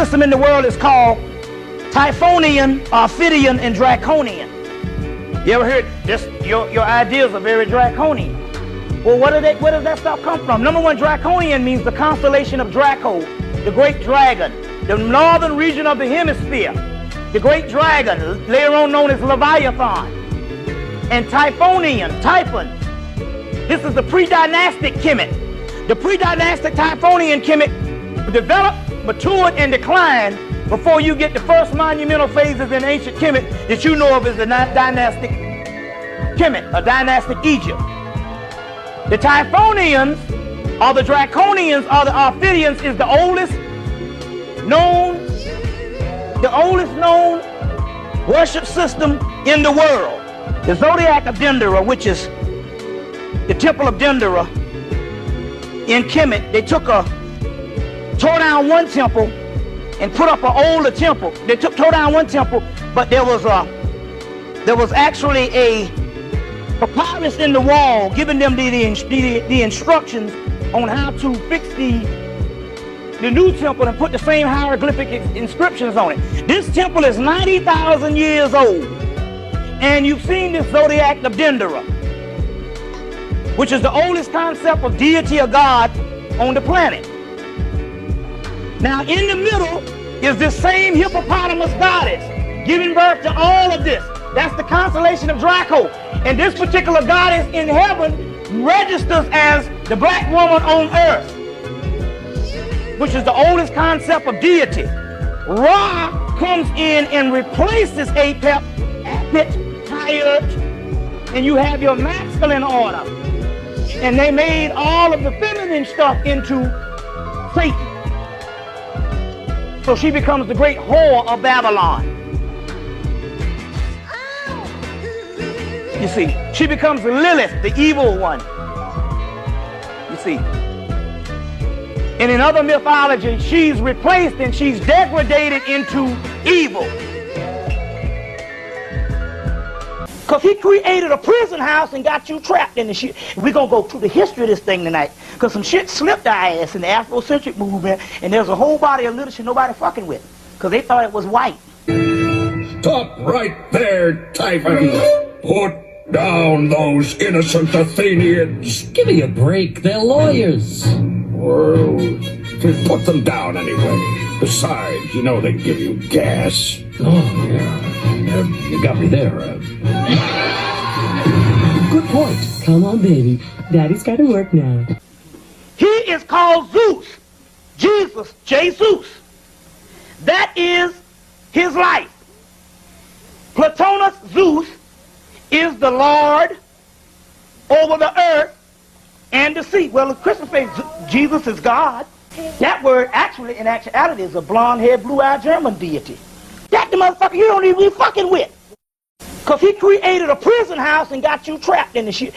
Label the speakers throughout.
Speaker 1: system in the world is called Typhonian, Ophidian, and Draconian. You ever heard this? Your ideas are very draconian. Well, where does that stuff come from? Number one, Draconian means the constellation of Draco, the great dragon, the northern region of the hemisphere, the great dragon, later on known as Leviathan. And Typhonian, Typhon, this is the pre-dynastic Kemet. The pre-dynastic Typhonian Kemet developed, matured, and declined before you get the first monumental phases in ancient Kemet that you know of as the dynastic Kemet, or dynastic Egypt. The Typhonians, or the Draconians, or the Ophidians is the oldest known worship system in the world. The zodiac of Dendera, which is the temple of Dendera in Kemet, they tore down one temple and put up an older temple. They tore down one temple, but there was actually a papyrus in the wall giving them the instructions on how to fix the new temple and put the same hieroglyphic inscriptions on it. This temple is 90,000 years old, and you've seen this zodiac of Dendera, which is the oldest concept of deity or God on the planet. Now in the middle is this same hippopotamus goddess giving birth to all of this. That's the constellation of Draco. And this particular goddess in heaven registers as the black woman on earth, which is the oldest concept of deity. Ra comes in and replaces Apep, Apit, Tyrt, and you have your masculine order. And they made all of the feminine stuff into Satan. So she becomes the great whore of Babylon. You see, she becomes Lilith, the evil one. You see. And in other mythology, she's replaced and she's degraded into evil. Because he created a prison house and got you trapped in the shit. We're going to go through the history of this thing tonight. Because some shit slipped our ass in the Afrocentric movement, and there's a whole body of literature nobody fucking with. Because they thought it was white.
Speaker 2: Stop right there, Typhon. Put down those innocent Athenians.
Speaker 3: Give me a break, they're lawyers.
Speaker 2: Well, put them down anyway. Besides, you know they give you gas.
Speaker 3: Oh, yeah. You got me there. Good point. Come on, baby. Daddy's got to work now.
Speaker 1: He is called Zeus. Jesus. That is his life. Platonus Zeus is the Lord over the earth and the sea. Well, the Christian faith, Jesus is God. That word actually, in actuality, is a blonde-haired, blue-eyed German deity. That the motherfucker you don't even be fucking with. Because he created a prison house and got you trapped in the shit.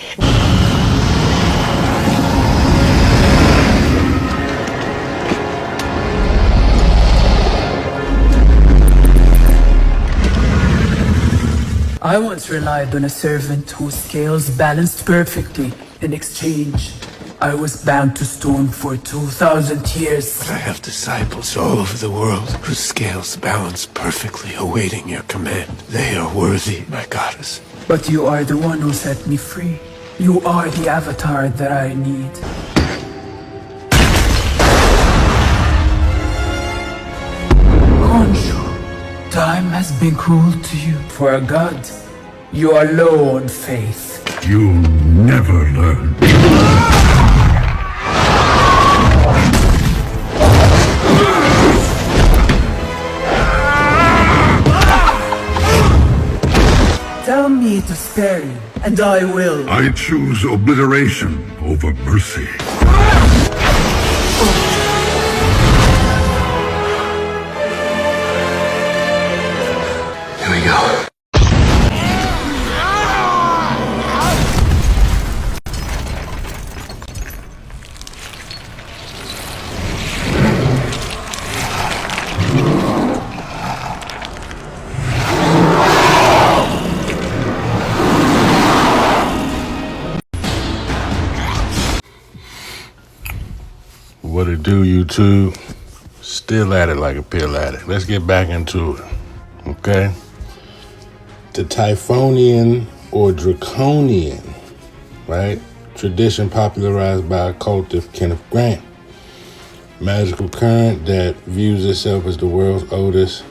Speaker 4: I once relied on a servant whose scales balanced perfectly. In exchange, I was bound to stone for 2,000 years.
Speaker 5: But I have disciples all over the world whose scales balance perfectly, awaiting your command. They are worthy, my goddess.
Speaker 4: But you are the one who set me free. You are the avatar that I need. Khonshu, time has been cruel to you. For a god, you are low on faith.
Speaker 2: You never learn.
Speaker 4: Tell me to spare you, and I will.
Speaker 2: I choose obliteration over mercy.
Speaker 5: Here we go.
Speaker 6: What it do, YouTube? Still at it like a pill addict. Let's get back into it, okay? The Typhonian or Draconian, right? Tradition popularized by occultist Kenneth Grant. Magical current that views itself as the world's oldest.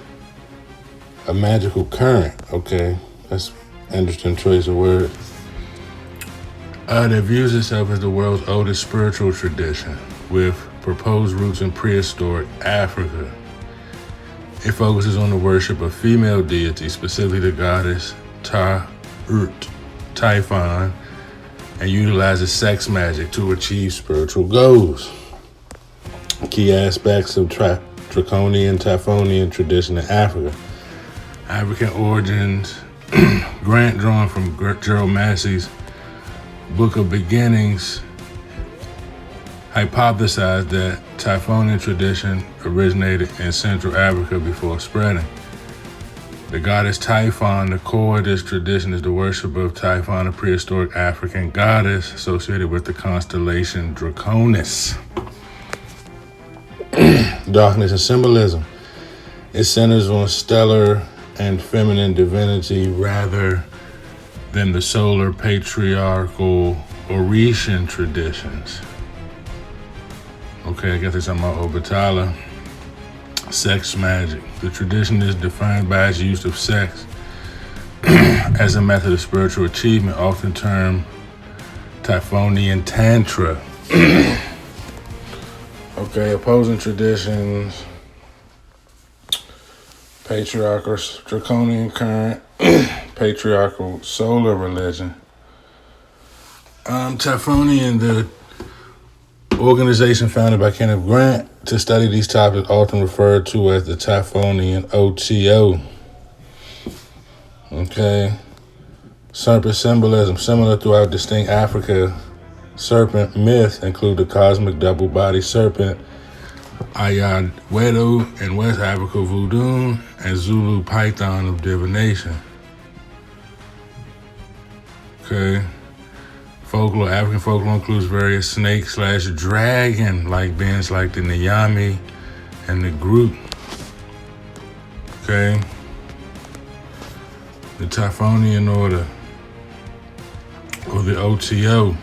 Speaker 6: A magical current, okay? That's an interesting choice of words. That views itself as the world's oldest spiritual tradition with proposed roots in prehistoric Africa. It focuses on the worship of female deities, specifically the goddess Typhon, and utilizes sex magic to achieve spiritual goals. Key aspects of Draconian, Typhonian tradition in Africa. African origins. Grant, drawn from Gerald Massey's Book of Beginnings, hypothesized that Typhonian tradition originated in Central Africa before spreading. The goddess Typhon, the core of this tradition, is the worship of Typhon, a prehistoric African goddess associated with the constellation Draconis. Darkness and symbolism. It centers on stellar and feminine divinity rather than the solar patriarchal Orishan traditions. Okay, I guess it's talking about Obatala. Sex magic. The tradition is defined by its use of sex as a method of spiritual achievement, often termed Typhonian Tantra. Okay, opposing traditions. Patriarchal Draconian current. Patriarchal solar religion. Typhonian, the organization founded by Kenneth Grant to study these topics, often referred to as the Typhonian OTO. Okay. Serpent symbolism, similar throughout distinct Africa. Serpent myth include the cosmic double-bodied serpent, Ayadwedo in West Africa voodoo, and Zulu python of divination. Okay. Folklore, African folklore includes various snake/dragon-like beings like the Nyami and the Groot. Okay. The Typhonian order, or the OTO,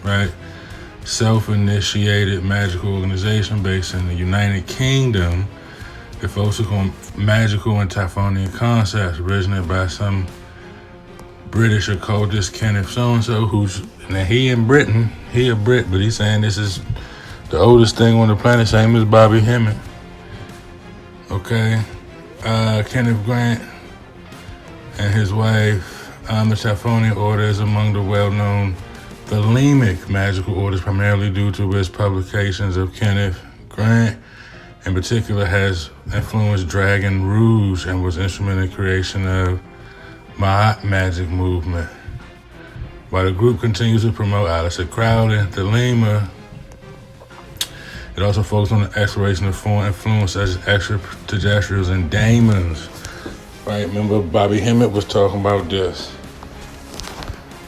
Speaker 6: right? Self-initiated magical organization based in the United Kingdom that focuses on magical and Typhonian concepts originated by some British occultist Kenneth so-and-so, who's, now he in Britain, he a Brit, but he's saying this is the oldest thing on the planet, same as Bobby Hemmett. Okay. Kenneth Grant and his wife, the Typhonian order is among the well-known Thelemic magical orders, primarily due to his publications of Kenneth Grant. In particular, has influenced Dragon Rouge and was instrumental in the creation of Mahat magic movement. While the group continues to promote Aleister Crowley and Thelema, it also focuses on the exploration of foreign influence such as extraterrestrials and daemons. Right, remember Bobby Hemmett was talking about this.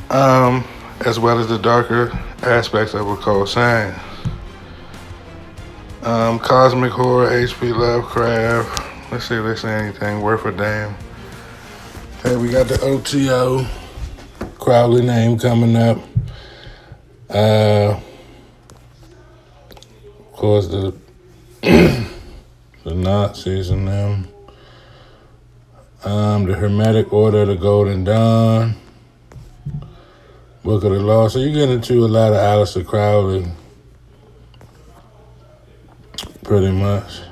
Speaker 6: As well as the darker aspects of occult science. Cosmic horror, H.P. Lovecraft. Let's see if they say anything worth a damn. Okay, we got the OTO, Crowley name coming up. Of course, the the Nazis and them. The Hermetic Order of the Golden Dawn. Book of the Law. So you get into a lot of Aleister Crowley, pretty much.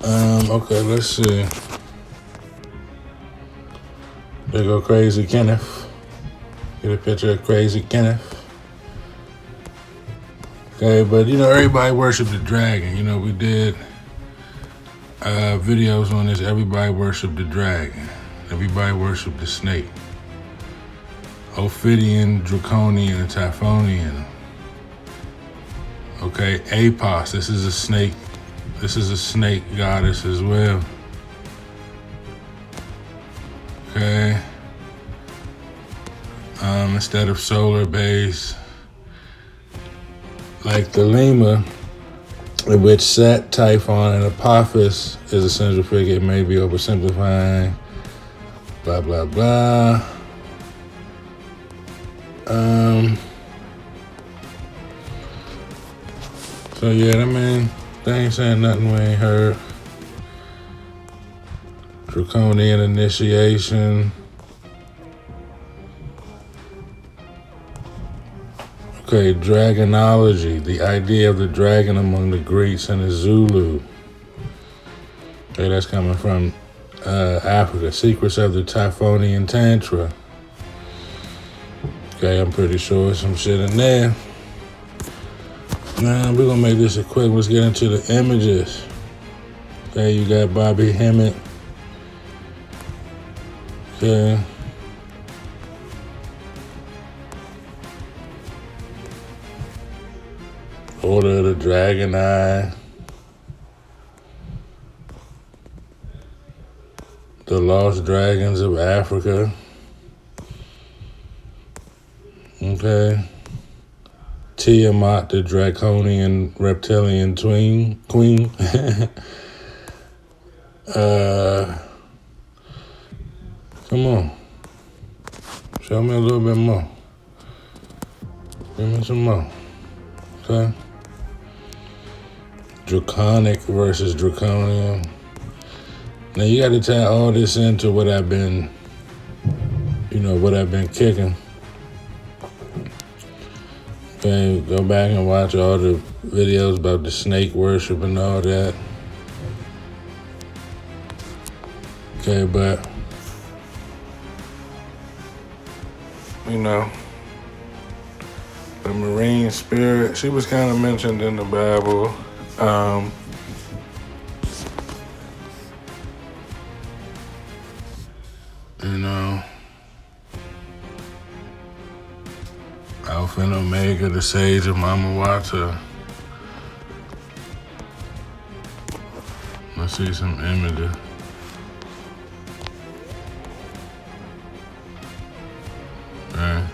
Speaker 6: Okay, let's see. There go Crazy Kenneth. Get a picture of Crazy Kenneth. Okay, but you know, everybody worshiped the dragon. You know, we did videos on this. Everybody worshiped the dragon. Everybody worshiped the snake. Ophidian, Draconian, and Typhonian. Okay, Apos, this is a snake. This is a snake goddess as well. Okay. Instead of solar base, like Thelema, in which Set, Typhon, and Apophis is a central figure. It may be oversimplifying. Blah, blah, blah. So yeah, I mean, they ain't saying nothing we ain't heard. Draconian initiation. Okay, dragonology, the idea of the dragon among the Greeks and the Zulu. Okay, that's coming from Africa. Secrets of the Typhonian Tantra. Okay, I'm pretty sure there's some shit in there. Now, we're gonna make this a quick. Let's get into the images. Okay, you got Bobby Hemmett. Okay. Order of the Dragon Eye. The Lost Dragons of Africa. Okay. Tiamat, the Draconian reptilian queen. Come on. Show me a little bit more. Give me some more. Okay. Draconic versus Draconian. Now you got to tie all this into what I've been, what I've been kicking. Okay, go back and watch all the videos about the snake worship and all that. Okay, but, the marine spirit, she was kind of mentioned in the Bible. Alpha and Omega, the sage of Mama Wata. Let's see some images. Right.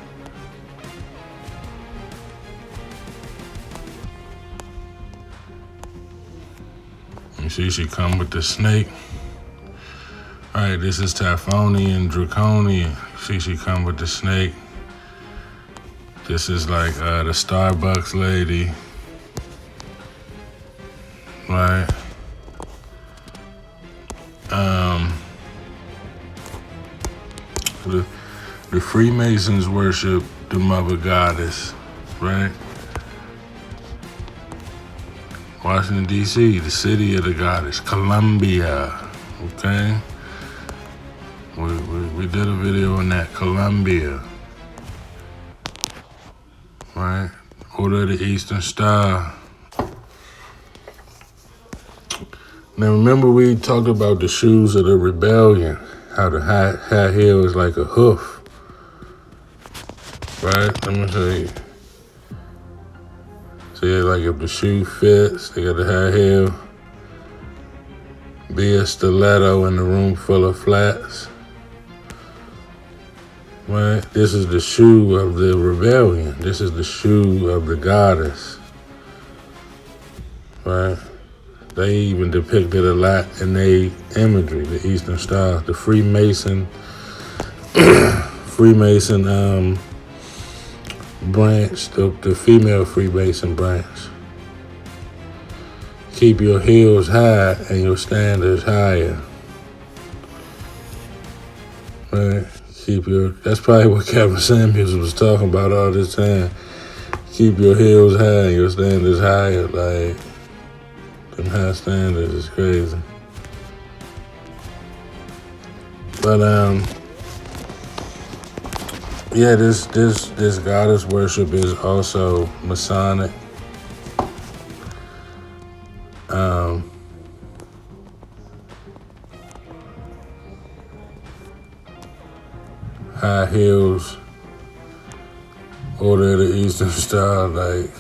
Speaker 6: You see she come with the snake. All right, this is Typhonian, Draconian. See she come with the snake. This is like the Starbucks lady, right? The Freemasons worship the Mother Goddess, right? Washington, D.C., the city of the goddess, Columbia, okay? We did a video on that, Columbia. Right? Order of the Eastern Star. Now remember we talked about the shoes of the rebellion, how the high heel is like a hoof. Right? Let me show you. See, like if the shoe fits, they got the high heel. Be a stiletto in a room full of flats. Right? This is the shoe of the rebellion. This is the shoe of the goddess. Right? They even depicted a lot in their imagery, the Eastern Star, the Freemason branch, the female Freemason branch. Keep your heels high and your standards higher. Right? That's probably what Kevin Samuels was talking about all this time. Keep your heels high and your standards higher. Like, them high standards is crazy. But, yeah, this goddess worship is also Masonic. High heels, Order of the Eastern Star, like.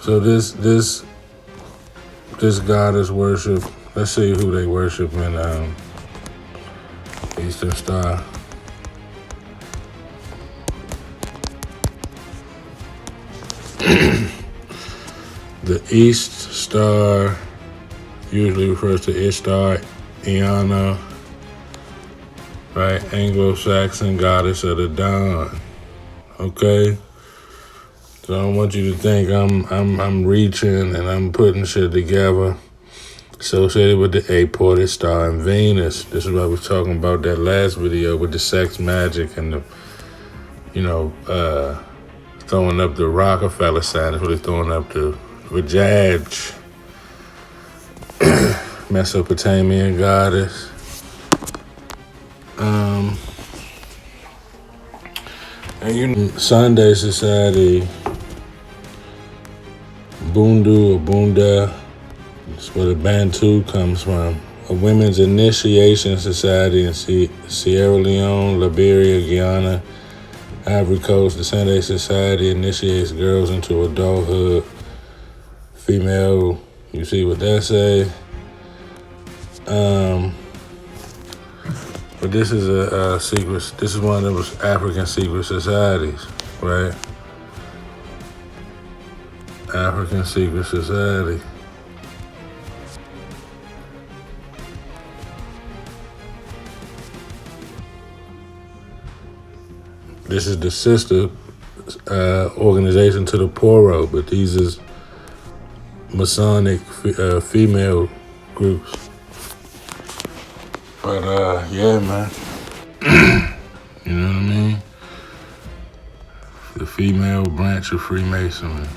Speaker 6: So this goddess worship. Let's see who they worship in Eastern Star. The East Star usually refers to Ishtar, Iana, right? Anglo-Saxon goddess of the dawn. Okay? So I don't want you to think I'm reaching and I'm putting shit together associated with the eight-ported star and Venus. This is what I was talking about that last video with the sex magic and the, throwing up the Rockefeller sign. That's what they're throwing up the Vajaj, Mesopotamian goddess. And Sunday Society, Bundu or Bunda, that's where the Bantu comes from. A women's initiation society in Sierra Leone, Liberia, Guyana, Ivory Coast. The Sunday Society initiates girls into adulthood. Female, you see what that say? But this is a secret. This is one of those African secret societies, right? African secret society. This is the sister organization to the Poro, but these is Masonic female groups. But yeah, man. You know what I mean? The female branch of Freemasonry.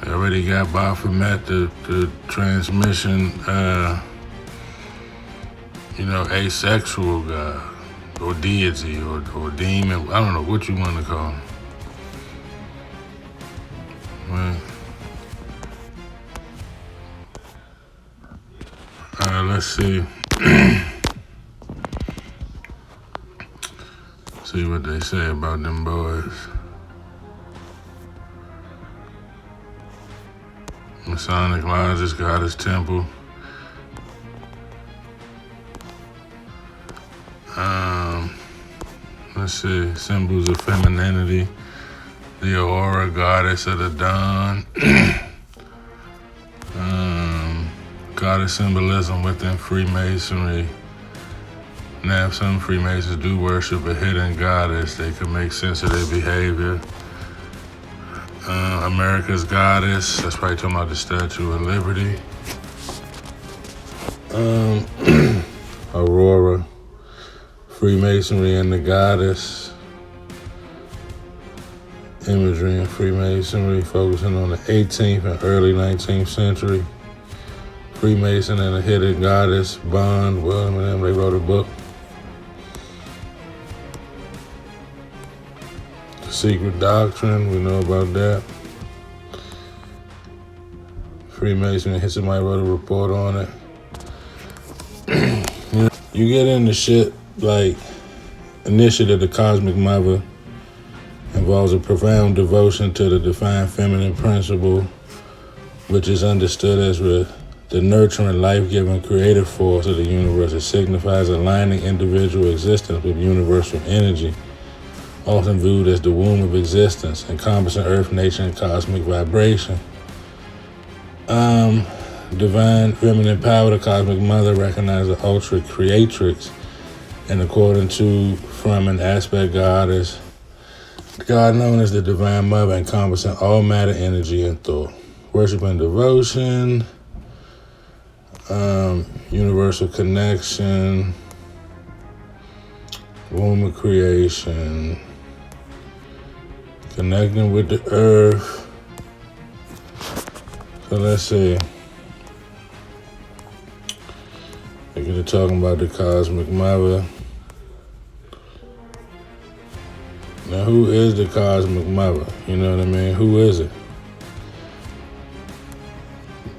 Speaker 6: They already got Baphomet, the transmission, asexual god, or deity, or demon. I don't know what you want to call him. Right. Let's see. See what they say about them boys. Masonic Lodges, Goddess Temple. Let's see. Symbols of femininity. The Aurora, Goddess of the Dawn. Goddess symbolism within Freemasonry. Now, if some Freemasons do worship a hidden goddess, they can make sense of their behavior. America's Goddess, that's probably talking about the Statue of Liberty. Aurora, Freemasonry and the Goddess. Imagery in Freemasonry, focusing on the 18th and early 19th century. Freemason and a hidden goddess, Bond, William and them, they wrote a book. The Secret Doctrine, we know about that. Freemason, somebody wrote a report on it. You get into shit like Initiative of the Cosmic Mother involves a profound devotion to the divine feminine principle, which is understood as the nurturing, life-giving, creative force of the universe. It signifies aligning individual existence with universal energy, often viewed as the womb of existence, encompassing earth, nature, and cosmic vibration. Divine feminine power, the cosmic mother, recognizes the ultra creatrix, and according to from an aspect goddess, God known as the divine mother, encompassing all matter, energy, and thought. Worship and devotion. Universal connection, womb of creation, connecting with the earth. So let's see. They're talking about the cosmic mother. Now, who is the cosmic mother? You know what I mean? Who is it?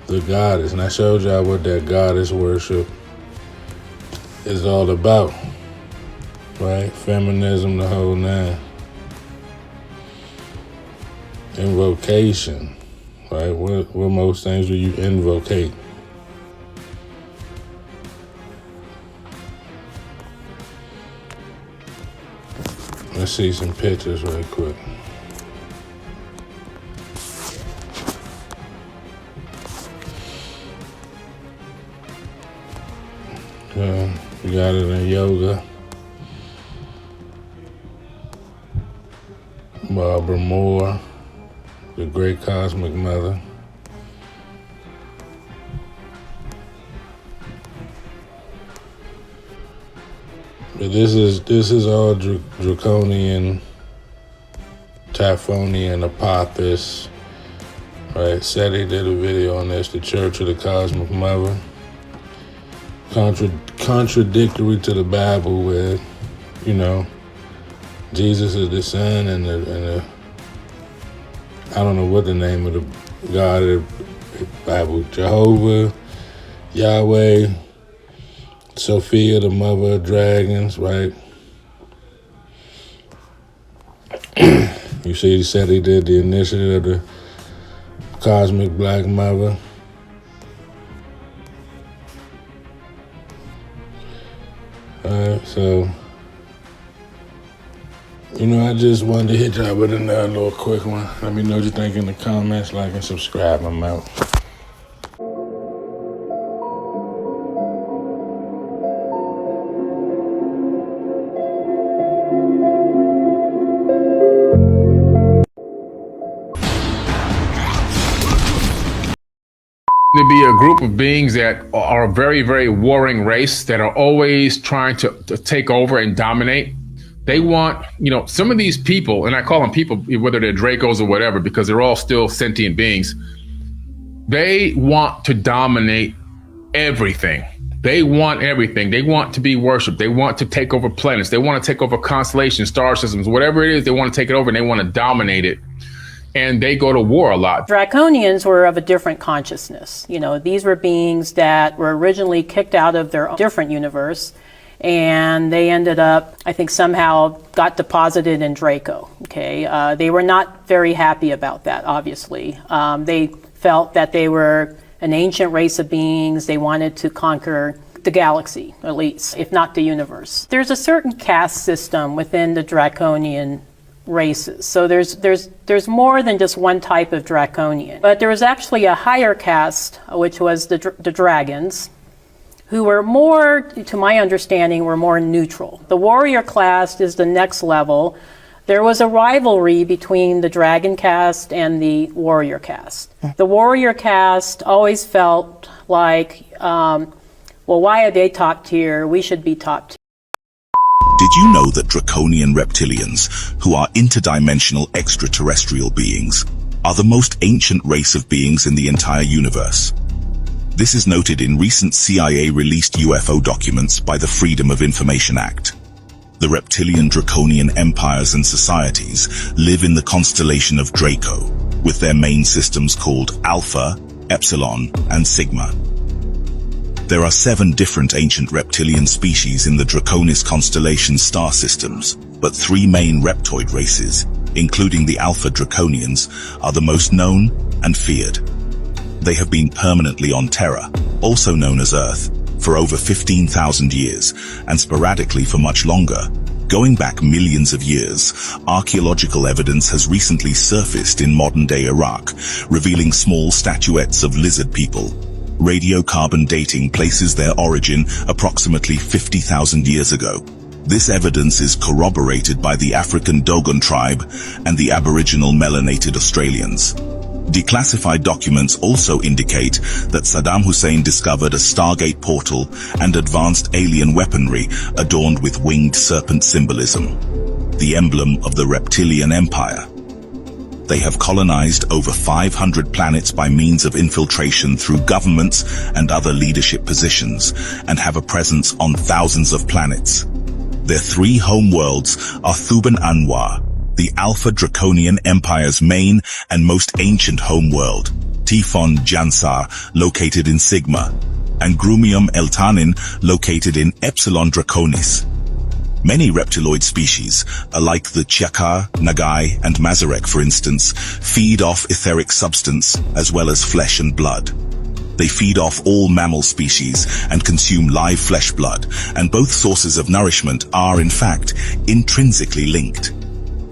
Speaker 6: The goddess. And I showed y'all what that goddess worship is all about, right? Feminism, the whole nine. Invocation, right? What most things do you invocate? Let's see some pictures right quick. We got it in yoga. Barbara Moore, the great cosmic mother. But this is all draconian, Typhonian, Apophis, right? Seti did a video on this, the Church of the Cosmic Mother. Contradictory to the Bible, where, you know, Jesus is the Son and the I don't know what the name of the God of the Bible, Jehovah, Yahweh, Sophia, the mother of dragons, right? You see, he said he did the initiative of the cosmic black mother. So, you know, I just wanted to hit y'all with another little quick one. Let me know what you think in the comments, like and subscribe. I'm out.
Speaker 7: To be a group of beings that are a very, very warring race that are always trying to take over and dominate. They want, you know, some of these people, and I call them people, whether they're Dracos or whatever, because they're all still sentient beings. They want to dominate everything. They want everything. They want to be worshipped. They want to take over planets. They want to take over constellations, star systems, whatever it is, they want to take it over and they want to dominate it. And they go to war a lot.
Speaker 8: Draconians were of a different consciousness. You know, these were beings that were originally kicked out of their different universe, and they ended up, I think, somehow got deposited in Draco. Okay, they were not very happy about that. Obviously, they felt that they were an ancient race of beings. They wanted to conquer the galaxy, at least, if not the universe. There's a certain caste system within the Draconian races. So there's more than just one type of Draconian. But there was actually a higher caste, which was the dragons, who were more, to my understanding, were more neutral. The warrior class is the next level. There was a rivalry between the dragon caste and the warrior caste. The warrior caste always felt like, well, why are they top tier? We should be top tier.
Speaker 9: Did you know that draconian reptilians, who are interdimensional extraterrestrial beings, are the most ancient race of beings in the entire universe? This is noted in recent CIA-released UFO documents by the Freedom of Information Act. The reptilian draconian empires and societies live in the constellation of Draco, with their main systems called Alpha, Epsilon, and Sigma. There are 7 different ancient reptilian species in the Draconis constellation star systems, but 3 main reptoid races, including the Alpha Draconians, are the most known and feared. They have been permanently on Terra, also known as Earth, for over 15,000 years, and sporadically for much longer. Going back millions of years, archaeological evidence has recently surfaced in modern-day Iraq, revealing small statuettes of lizard people. Radiocarbon dating places their origin approximately 50,000 years ago. This evidence is corroborated by the African Dogon tribe and the Aboriginal melanated Australians. Declassified documents also indicate that Saddam Hussein discovered a Stargate portal and advanced alien weaponry adorned with winged serpent symbolism, the emblem of the reptilian empire. They have colonized over 500 planets by means of infiltration through governments and other leadership positions, and have a presence on thousands of planets. Their 3 homeworlds are Thuban Anwar, the Alpha Draconian Empire's main and most ancient homeworld, Tifon Jansar, located in Sigma, and Grumium Eltanin, located in Epsilon Draconis. Many reptiloid species, like the Chakar, Nagai, and Mazarek for instance, feed off etheric substance as well as flesh and blood. They feed off all mammal species and consume live flesh blood, and both sources of nourishment are, in fact, intrinsically linked.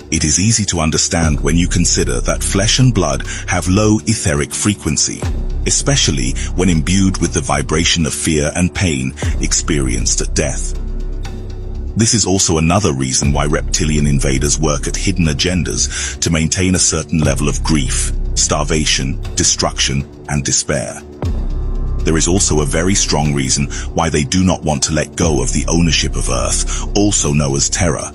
Speaker 9: It is easy to understand when you consider that flesh and blood have low etheric frequency. especially when imbued with the vibration of fear and pain experienced at death. This is also another reason why reptilian invaders work at hidden agendas to maintain a certain level of grief, starvation, destruction, and despair. There is also a very strong reason why they do not want to let go of the ownership of Earth, also known as terror,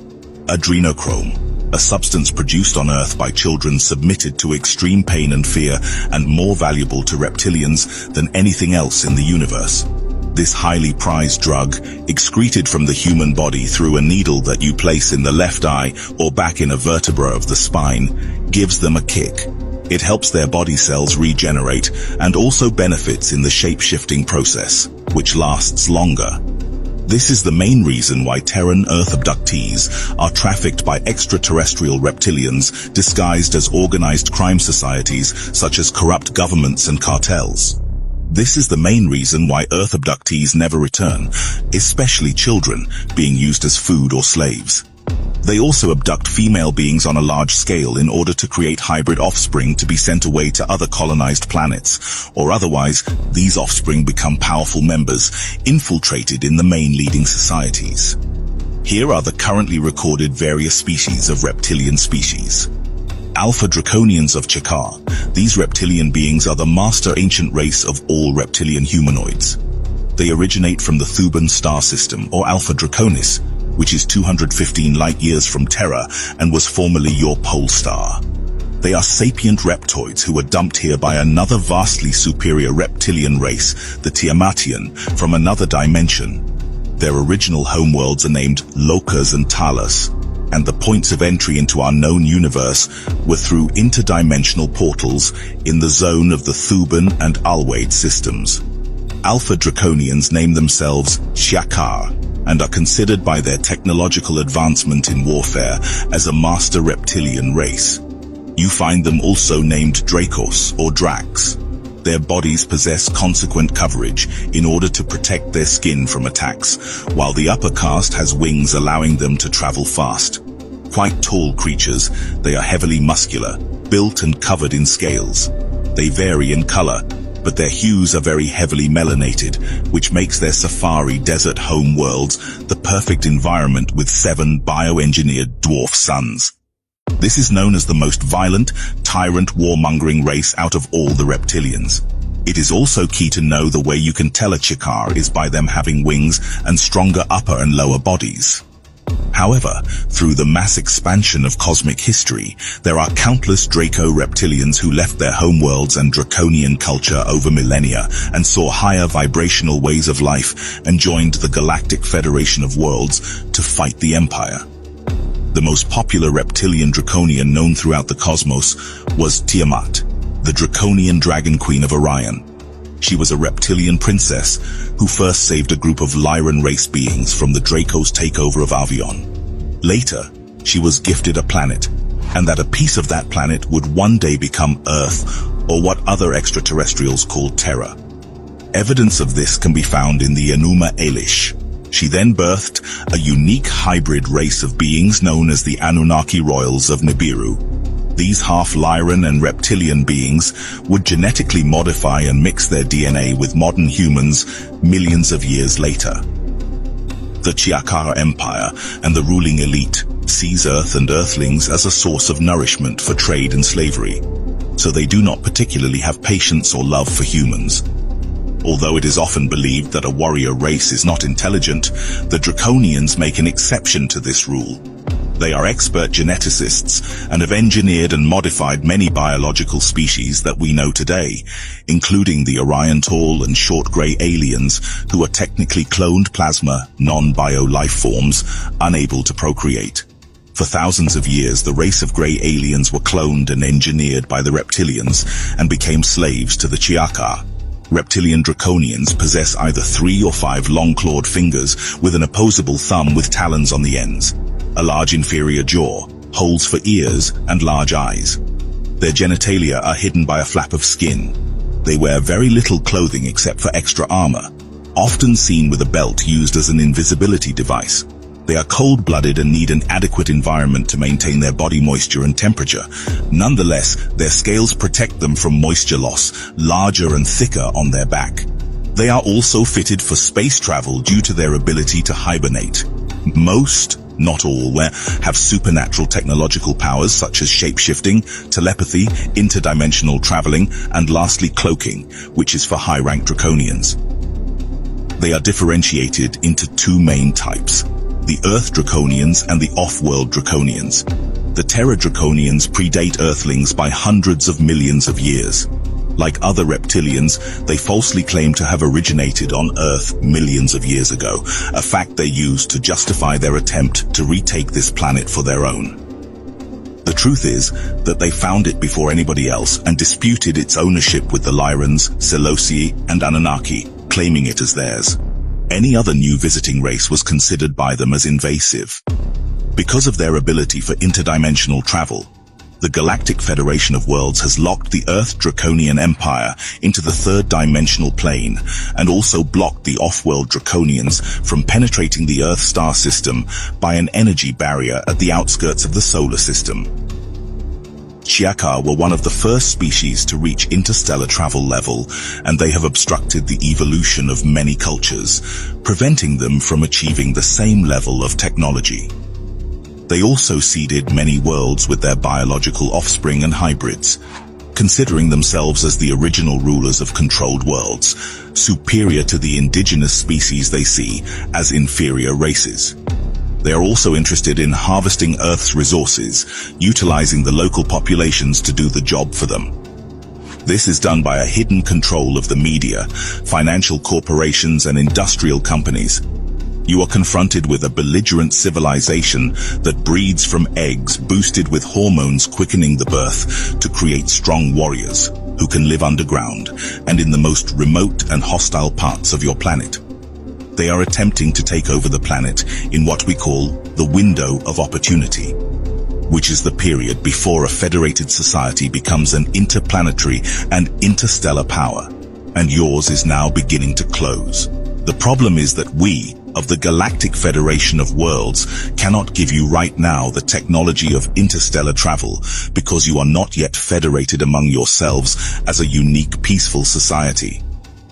Speaker 9: adrenochrome, a substance produced on Earth by children submitted to extreme pain and fear and more valuable to reptilians than anything else in the universe. This highly prized drug, excreted from the human body through a needle that you place in the left eye or back in a vertebra of the spine, gives them a kick. It helps their body cells regenerate and also benefits in the shape-shifting process, which lasts longer. This is the main reason why Terran Earth abductees are trafficked by extraterrestrial reptilians disguised as organized crime societies such as corrupt governments and cartels. This is the main reason why Earth abductees never return, especially children, being used as food or slaves. They also abduct female beings on a large scale in order to create hybrid offspring to be sent away to other colonized planets, or otherwise, these offspring become powerful members, infiltrated in the main leading societies. Here are the currently recorded various species of reptilian species. Alpha Draconians of Chakar. These reptilian beings are the master ancient race of all reptilian humanoids. They originate from the Thuban star system, or Alpha Draconis, which is 215 light-years from Terra and was formerly your pole star. They are sapient reptoids who were dumped here by another vastly superior reptilian race, the Tiamatian, from another dimension. Their original homeworlds are named Lokas and Talos, and the points of entry into our known universe were through interdimensional portals in the zone of the Thuban and Alwade systems. Alpha Draconians name themselves Chakar and are considered by their technological advancement in warfare as a master reptilian race. You find them also named Dracos or Dracs. Their bodies possess consequent coverage in order to protect their skin from attacks, while the upper caste has wings allowing them to travel fast. Quite tall creatures, they are heavily muscular, built and covered in scales. They vary in color, but their hues are very heavily melanated, which makes their safari desert home worlds the perfect environment with 7 bioengineered dwarf suns. This is known as the most violent, tyrant warmongering race out of all the reptilians. It is also key to know the way you can tell a Chakar is by them having wings and stronger upper and lower bodies. However, through the mass expansion of cosmic history, there are countless Draco reptilians who left their homeworlds and draconian culture over millennia and saw higher vibrational ways of life and joined the Galactic Federation of Worlds to fight the Empire. The most popular reptilian draconian known throughout the cosmos was Tiamat, the draconian dragon queen of Orion. She was a reptilian princess who first saved a group of Lyran race beings from the Draco's takeover of Avion. Later, she was gifted a planet, and that a piece of that planet would one day become Earth, or what other extraterrestrials called Terra. Evidence of this can be found in the Enuma Elish. She then birthed a unique hybrid race of beings known as the Anunnaki Royals of Nibiru. These half-Lyran and reptilian beings would genetically modify and mix their DNA with modern humans millions of years later. The Chakar Empire and the ruling elite sees Earth and Earthlings as a source of nourishment for trade and slavery, so they do not particularly have patience or love for humans. Although it is often believed that a warrior race is not intelligent, the Draconians make an exception to this rule. They are expert geneticists and have engineered and modified many biological species that we know today, including the Orion tall and short gray aliens who are technically cloned plasma, non-bio life forms, unable to procreate. For thousands of years, the race of gray aliens were cloned and engineered by the reptilians and became slaves to the Chakar. Reptilian draconians possess either 3 or 5 long-clawed fingers with an opposable thumb with talons on the ends, a large inferior jaw, holes for ears, and large eyes. Their genitalia are hidden by a flap of skin. They wear very little clothing except for extra armor, often seen with a belt used as an invisibility device. They are cold-blooded and need an adequate environment to maintain their body moisture and temperature. Nonetheless, their scales protect them from moisture loss, larger and thicker on their back. They are also fitted for space travel due to their ability to hibernate. Most, not all, have supernatural technological powers such as shape-shifting, telepathy, interdimensional traveling, and lastly cloaking, which is for high-rank Draconians. They are differentiated into two main types: the Earth Draconians and the Off-World Draconians. The Terra Draconians predate Earthlings by hundreds of millions of years. Like other reptilians, they falsely claim to have originated on Earth millions of years ago, a fact they use to justify their attempt to retake this planet for their own. The truth is that they found it before anybody else and disputed its ownership with the Lyrans, Seleucii, and Anunnaki, claiming it as theirs. Any other new visiting race was considered by them as invasive. Because of their ability for interdimensional travel, the Galactic Federation of Worlds has locked the Earth Draconian Empire into the third dimensional plane and also blocked the off-world Draconians from penetrating the Earth star system by an energy barrier at the outskirts of the solar system. Chiakar were one of the first species to reach interstellar travel level, and they have obstructed the evolution of many cultures, preventing them from achieving the same level of technology. They also seeded many worlds with their biological offspring and hybrids, considering themselves as the original rulers of controlled worlds, superior to the indigenous species they see as inferior races. They are also interested in harvesting Earth's resources, utilizing the local populations to do the job for them. This is done by a hidden control of the media, financial corporations, and industrial companies. You are confronted with a belligerent civilization that breeds from eggs boosted with hormones quickening the birth to create strong warriors who can live underground and in the most remote and hostile parts of your planet. They are attempting to take over the planet in what we call the window of opportunity, which is the period before a federated society becomes an interplanetary and interstellar power, and yours is now beginning to close. The problem is that we, of the Galactic Federation of Worlds, cannot give you right now the technology of interstellar travel because you are not yet federated among yourselves as a unique, peaceful society.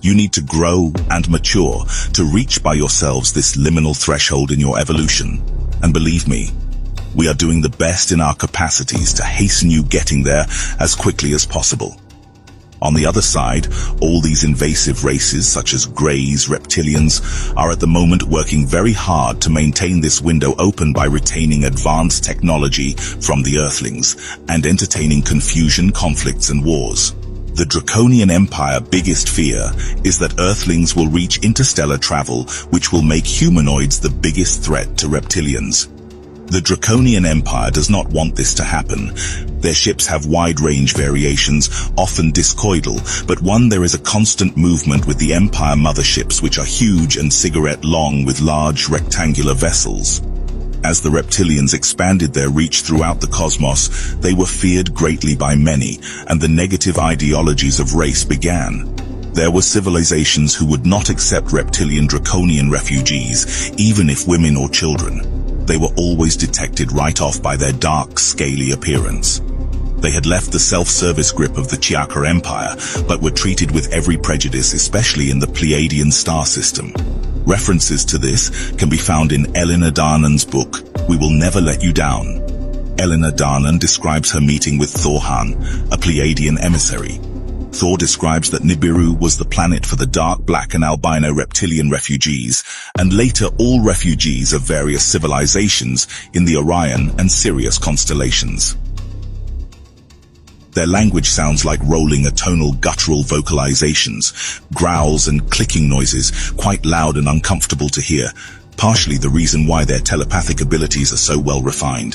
Speaker 9: You need to grow and mature to reach by yourselves this liminal threshold in your evolution. And believe me, we are doing the best in our capacities to hasten you getting there as quickly as possible. On the other side, all these invasive races such as Greys, reptilians, are at the moment working very hard to maintain this window open by retaining advanced technology from the Earthlings and entertaining confusion, conflicts, and wars. The Draconian Empire biggest fear is that Earthlings will reach interstellar travel, which will make humanoids the biggest threat to reptilians. The Draconian Empire does not want this to happen. Their ships have wide-range variations, often discoidal, but there is a constant movement with the Empire motherships, which are huge and cigarette-long with large rectangular vessels. As the reptilians expanded their reach throughout the cosmos, they were feared greatly by many, and the negative ideologies of race began. There were civilizations who would not accept reptilian Draconian refugees, even if women or children. They were always detected right off by their dark, scaly appearance. They had left the self-service grip of the Chiakar Empire, but were treated with every prejudice, especially in the Pleiadian star system. References to this can be found in Elena Darnan's book, We Will Never Let You Down. Elena Darnan describes her meeting with Thorhan, a Pleiadian emissary. Thor describes that Nibiru was the planet for the dark, black, and albino reptilian refugees, and later all refugees of various civilizations in the Orion and Sirius constellations. Their language sounds like rolling atonal guttural vocalizations, growls and clicking noises, quite loud and uncomfortable to hear, partially the reason why their telepathic abilities are so well refined.